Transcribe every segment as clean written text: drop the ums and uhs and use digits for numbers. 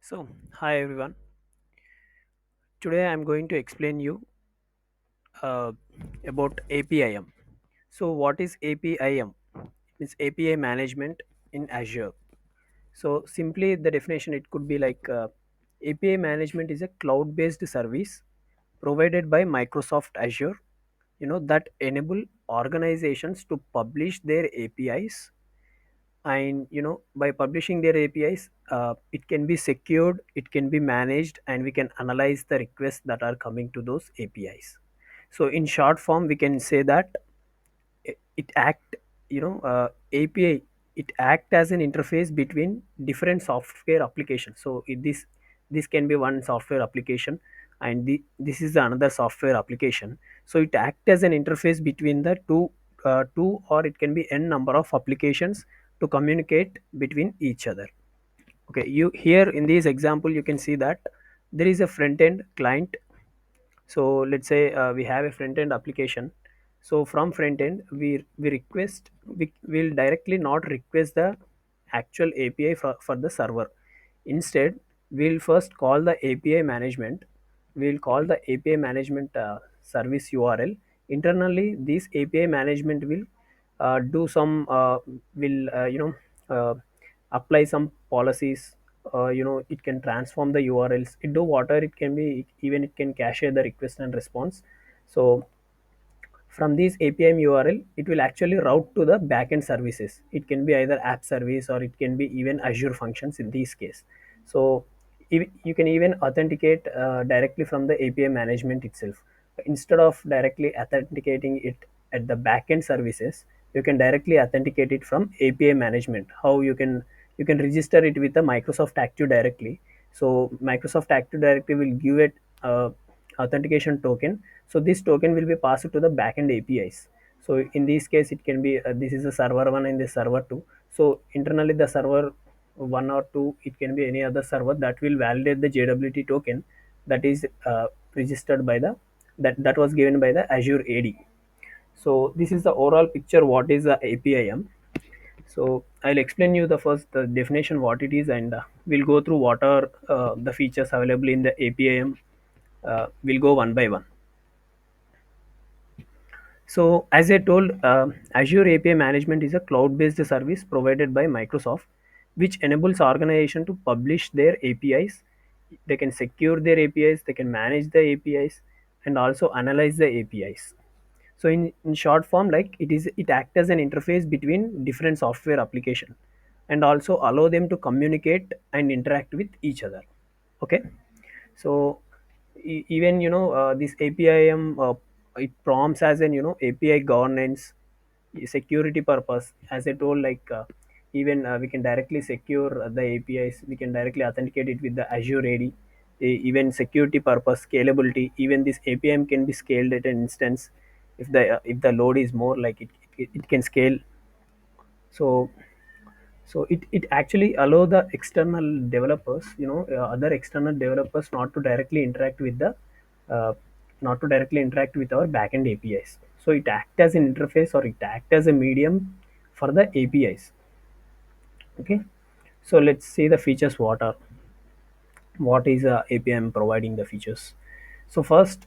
So, hi everyone. Today I'm going to explain you uh, about APIM. So, what is APIM? It's API management in Azure. So, simply the definition it could be like API management is a cloud-based service provided by Microsoft Azure. That enable organizations to publish their APIs, and by publishing their APIs, it can be secured, it can be managed, and we can analyze the requests that are coming to those APIs. So in short form we can say that it act API, it act as an interface between different software applications. So this can be one software application, and this is another software application. So it act as an interface between the two, or it can be n number of applications to communicate between each other. Okay, you here in this example you can see that there is a front end client. So let's say we have a front end application. So from front end we request, we will directly not request the actual API for the server. Instead, we'll first call the API management. We'll call the API management service URL. Internally, this API management will do some will apply some policies. It can transform the URLs, it do whatever it can be, even it can cache the request and response. So from this APIM URL, it will actually route to the backend services. It can be either app service, or it can be even Azure functions in this case. So you can even authenticate directly from the API management itself. Instead of directly authenticating it at the backend services, you can directly authenticate it from API management. How you can register it with the Microsoft Active Directory. So Microsoft Active Directory will give it authentication token. So this token will be passed to the backend APIs. So in this case it can be this is a server 1 and the server 2. So internally the server 1 or 2, it can be any other server that will validate the JWT token that is registered by the that was given by the Azure AD. So this is the overall picture what is the APIM. So I'll explain you the first the definition what it is, and we'll go through what are the features available in the APIM. We'll go one by one. So, as I told, Azure API Management is a cloud-based service provided by Microsoft, which enables organization to publish their APIs. They can secure their APIs, they can manage the APIs, and also analyze the APIs. So, in short form, like it acts as an interface between different software application, and also allow them to communicate and interact with each other. Okay, so even this APIM, it prompts as an API governance security purpose. As I told, like even we can directly secure the APIs, we can directly authenticate it with the Azure AD. Even security purpose, scalability, even this APIM can be scaled at an instance. If the load is more, like it can scale. So so it actually allow the external developers, other external developers, uh, not to directly interact with our backend APIs. So it act as an interface, or it act as a medium for the APIs. Okay, so let's see the features. What is APM providing the features? So first,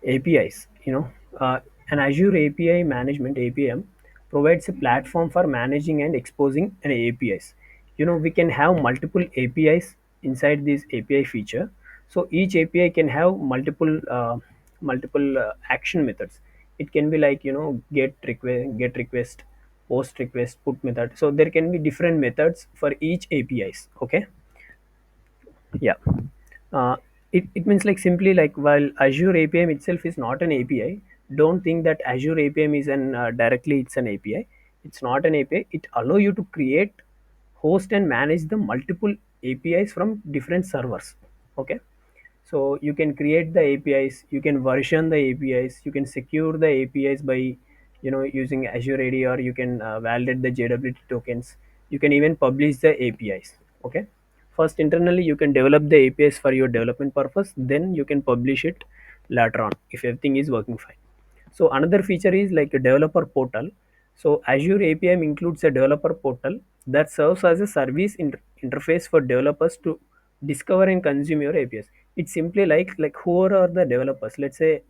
APIs, an Azure API management APM provides a platform for managing and exposing an APIs. We can have multiple APIs inside this API feature. So each API can have multiple action methods. It can be like get request, post request, put method. So there can be different methods for each APIs. Okay, yeah. uh, it means like simply like while Azure APM itself is not an API, don't think that Azure APM is an directly it's an API. It's not an API. It allow you to create, host, and manage the multiple APIs from different servers. Okay, so you can create the APIs, you can version the APIs, you can secure the APIs by using Azure AD, or you can validate the JWT tokens. You can even publish the APIs. Okay, first internally you can develop the APIs for your development purpose, then you can publish it later on if everything is working fine. So another feature is like a developer portal. So Azure APM includes a developer portal that serves as a service interface for developers to discover and consume your APIs. It's simply like who are the developers. Let's say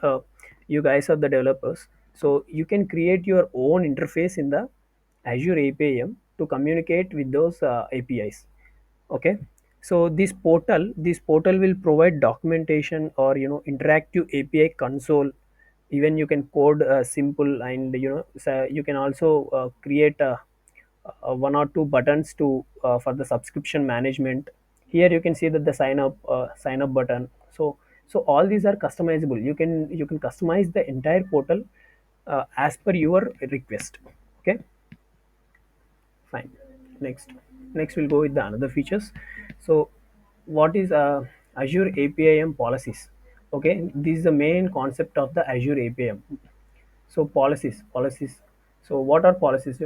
you guys are the developers, so you can create your own interface in the Azure APIM to communicate with those APIs. Okay, so this portal will provide documentation or interactive API console. Even you can code simple, and so you can also create one or two buttons to for the subscription management. Here you can see that the sign up button. So all these are customizable. You can customize the entire portal as per your request. Okay, fine. Next we'll go with the another features. So what is Azure APIM policies? Okay, this is the main concept of the Azure APIM. So policies. So what are policies?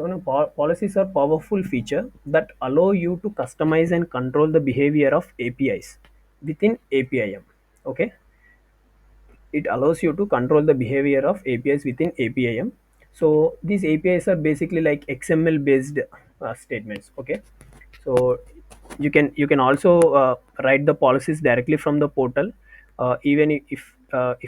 Policies are powerful feature that allow you to customize and control the behavior of APIs within APIM. Okay, it allows you to control the behavior of APIs within APIM. So these APIs are basically like XML based statements. Okay, so you can also write the policies directly from the portal. Even if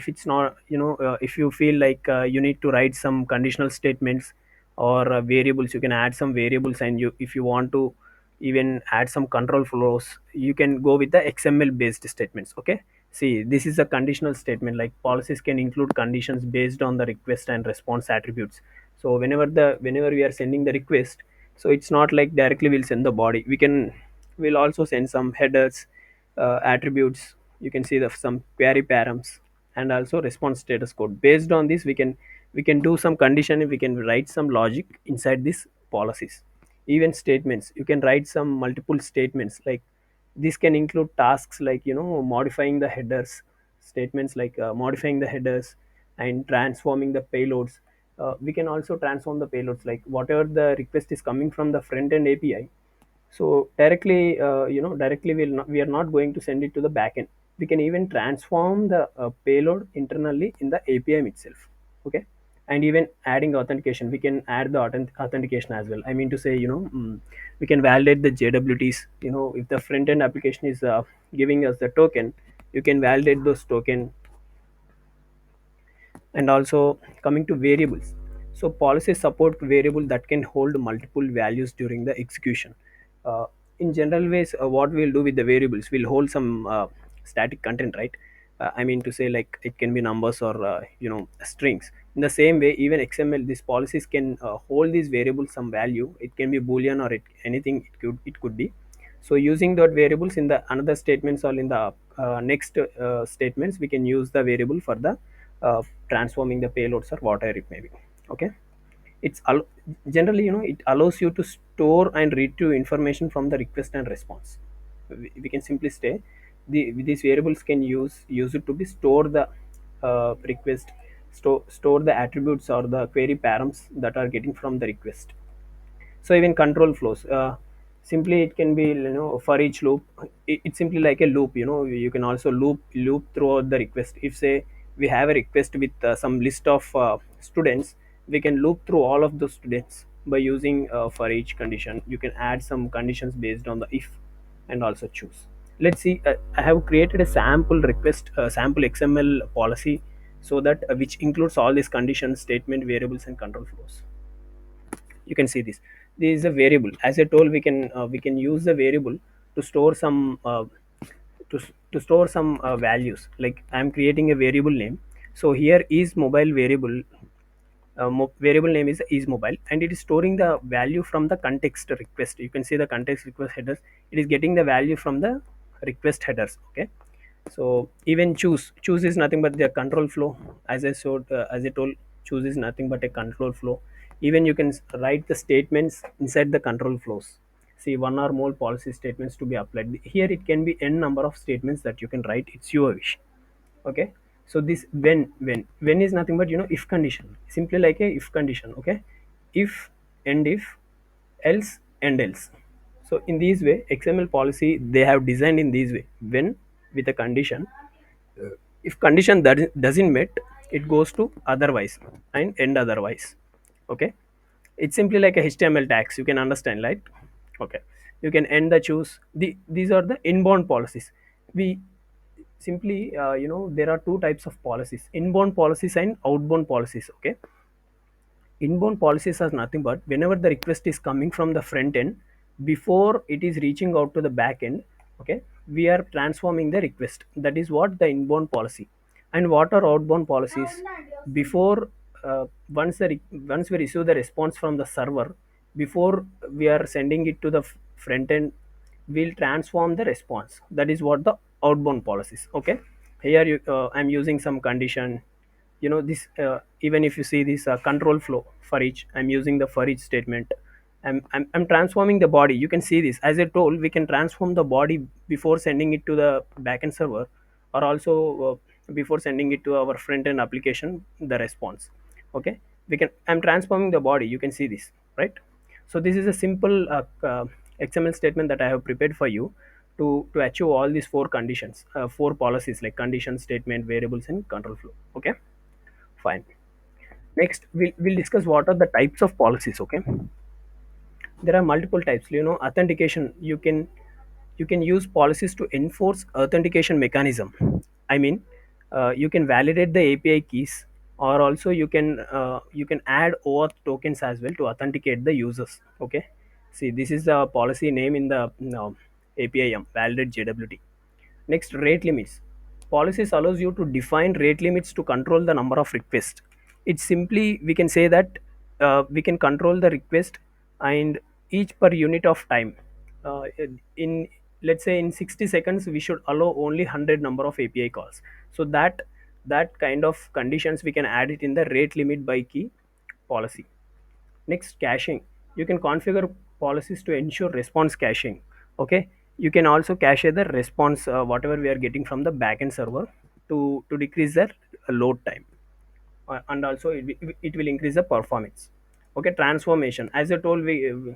it's not, if you feel like you need to write some conditional statements or variables, you can add some variables. And you if you want to even add some control flows, you can go with the XML based statements. Okay, see, this is a conditional statement. Like policies can include conditions based on the request and response attributes. So whenever we are sending the request, so it's not like directly we'll send the body. We'll also send some headers, attributes. You can see the some query params and also response status code. Based on this, we can do some condition. We can write some logic inside these policies. Even statements, you can write some multiple statements. Like this can include tasks like modifying the headers, statements like modifying the headers and transforming the payloads. We can also transform the payloads, like whatever the request is coming from the front end API. So directly we are not going to send it to the backend. We can even transform the payload internally in the API itself. Okay, and even adding authentication, we can add the authentication as well. I mean to say, we can validate the JWTs. If the front end application is giving us the token, you can validate those token. And also coming to variables, so policies support variable that can hold multiple values during the execution. uh, in general ways, what we'll do with the variables, we'll hold some static content, right? I mean to say, like it can be numbers or strings. In the same way, even XML, these policies can hold these variables some value. It can be boolean or anything. It could be. So using that variables in the another statements or in the next statements, we can use the variable for the transforming the payloads or whatever it may be. Okay, generally, it allows you to store and retrieve information from the request and response. We can simply say these variables can use it to be store the request, store the attributes or the query params that are getting from the request. So even control flows, simply it can be, for each loop. It's simply like a loop. You can also loop throughout the request. If say we have a request with some list of students, we can loop through all of those students by using for each condition. You can add some conditions based on the if and also choose. Let's see, I have created a sample request, sample XML policy, so that which includes all these conditions, statement, variables and control flows. You can see this is a variable. As I told, we can use the variable to store some to store some values. Like I'm creating a variable name. So here is mobile variable. Variable name is mobile, and it is storing the value from the context request. You can see the context request headers. It is getting the value from the request headers. Okay, so even choose is nothing but the control flow. As I told, choose is nothing but a control flow. Even you can write the statements inside the control flows. See, one or more policy statements to be applied here. It can be n number of statements that you can write. It's your wish. Okay, so this when is nothing but if condition, simply like a if condition. Okay, if and if, else and else. So in this way, XML policy they have designed in this way. When with a condition, if condition that doesn't met, it goes to otherwise and end otherwise. Okay, it's simply like a HTML tags. You can understand, right? Okay, You can end the choose. These are the inbound policies. We simply, there are two types of policies: inbound policies and outbound policies. Okay, inbound policies are nothing but whenever the request is coming from the front end, before it is reaching out to the back end, okay, we are transforming the request. That is what the inbound policy. And what are outbound policies? Before, once we receive the response from the server, before we are sending it to the front end, we'll transform the response. That is what the outbound policies. Okay, here I'm using some condition. This, even if you see this control flow for each, I'm using the for each statement. I'm transforming the body. You can see this, as I told, we can transform the body before sending it to the backend server, or also before sending it to our front end application, the response. Okay, I'm transforming the body. You can see this, right? So this is a simple XML statement that I have prepared for you to achieve all these four conditions, four policies like condition, statement, variables, and control flow. Okay, fine. Next, we'll discuss what are the types of policies. Okay, there are multiple types. Authentication. You can use policies to enforce authentication mechanism. I mean, you can validate the API keys, or also you can add OAuth tokens as well to authenticate the users. Okay, see, this is the policy name in the APIM, validate JWT. Next, rate limits. Policies allows you to define rate limits to control the number of requests. It's simply, we can say that we can control the request and each per unit of time. In, let's say, in 60 seconds, we should allow only 100 number of API calls. So that kind of conditions we can add it in the rate limit by key policy. Next, caching. You can configure policies to ensure response caching. Okay, you can also cache the response, whatever we are getting from the backend server, to decrease the load time, and also it will increase the performance. Okay, transformation. As I told, we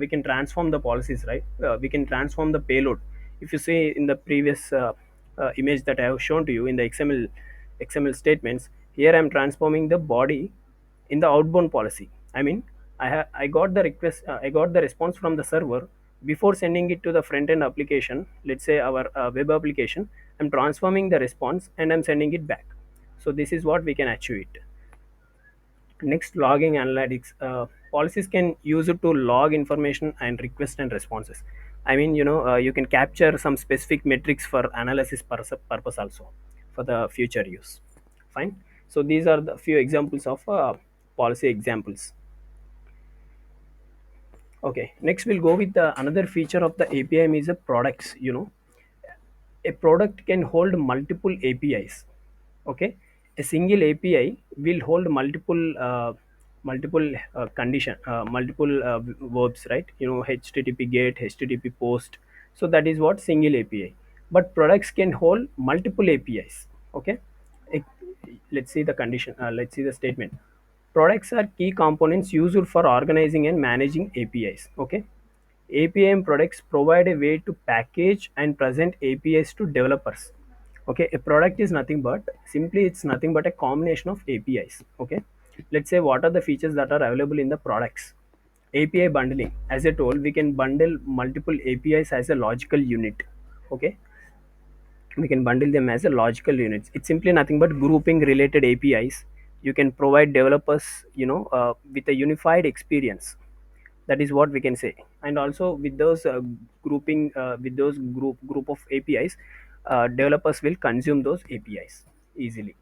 can transform the policies, right? We can transform the payload. If you see in the previous image that I have shown to you in the XML statements, here I am transforming the body in the outbound policy. I mean, I got the request, I got the response from the server. Before sending it to the front end application, let's say our web application, I'm transforming the response and I'm sending it back. So this is what we can achieve it. Next, logging analytics. Policies can use it to log information and request and responses. I mean, you can capture some specific metrics for analysis purpose also, for the future use. Fine. So these are the few examples of policy examples. Okay, next we'll go with the another feature of the APIM is a products. A product can hold multiple APIs. Okay, a single API will hold multiple condition, multiple verbs, right? HTTP get, HTTP post. So that is what single API. But products can hold multiple APIs. Okay, Eh, let's see the condition. Let's see the statement. Products are key components used for organizing and managing APIs. Okay, APIM products provide a way to package and present APIs to developers. Okay, a product is nothing but, simply it's nothing but a combination of APIs. Okay, let's say what are the features that are available in the products. API bundling. As I told, we can bundle multiple APIs as a logical unit. Okay, we can bundle them as a logical units. It's simply nothing but grouping related APIs. You can provide developers, with a unified experience. That is what we can say. And also with those grouping, with those group of APIs, developers will consume those APIs easily.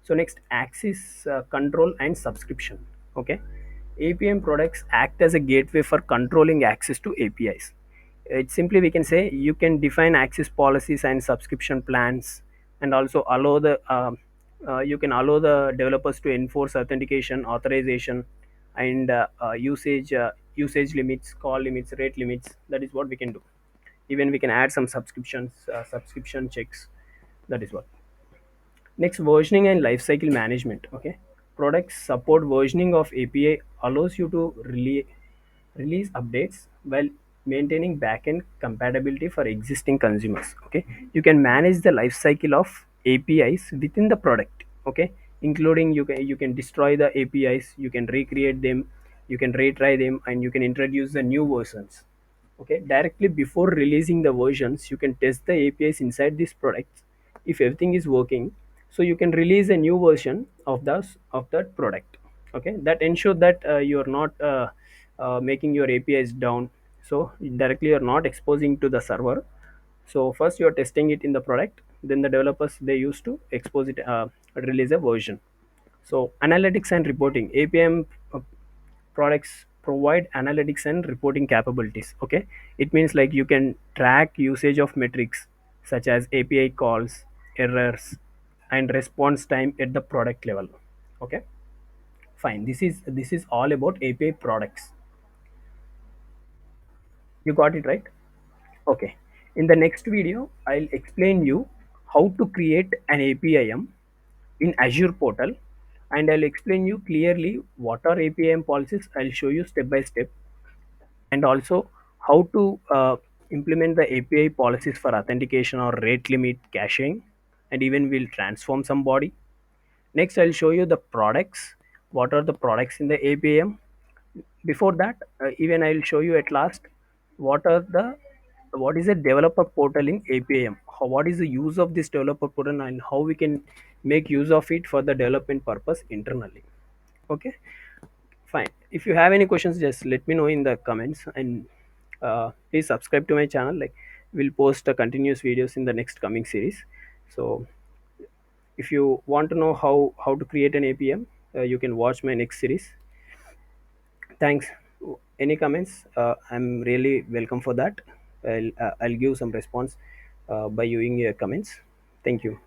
So next, access control and subscription. Okay, APM products act as a gateway for controlling access to APIs. It's simply, we can say, you can define access policies and subscription plans, and also allow the you can allow the developers to enforce authentication, authorization, and usage limits, call limits, rate limits. That is what we can do. Even we can add some subscriptions, subscription checks. That is what. Next, versioning and lifecycle management. Okay, products support versioning of API allows you to release updates while maintaining backend compatibility for existing consumers. Okay, you can manage the lifecycle of APIs within the product. Okay, including you can destroy the APIs, you can recreate them, you can retry them, and you can introduce the new versions. Okay, directly before releasing the versions, you can test the APIs inside these products. If everything is working, so you can release a new version of that product. Okay, that ensure that you are not making your APIs down. So directly you are not exposing to the server. So first you are testing it in the product, then the developers they used to expose it, release a version. So analytics and reporting, APM products provide analytics and reporting capabilities. Okay, it means like you can track usage of metrics such as API calls, errors, and response time at the product level. Okay, fine. This is all about API products. You got it right? Okay. In the next video, I'll explain you how to create an APIM in Azure portal, and I'll explain you clearly what are APIM policies. I'll show you step by step, and also how to implement the API policies for authentication or rate limit caching, and even we'll transform somebody. Next, I'll show you the products. What are the products in the APM? Before that, even I'll show you at last what is a developer portal in APM. What is the use of this developer portal and how we can make use of it for the development purpose internally. Okay, fine. If you have any questions, just let me know in the comments, and please subscribe to my channel. Like, we'll post continuous videos in the next coming series. So if you want to know how to create an APM, you can watch my next series. Thanks. Any comments? I'm really welcome for that. I'll give some response by using your comments. Thank you.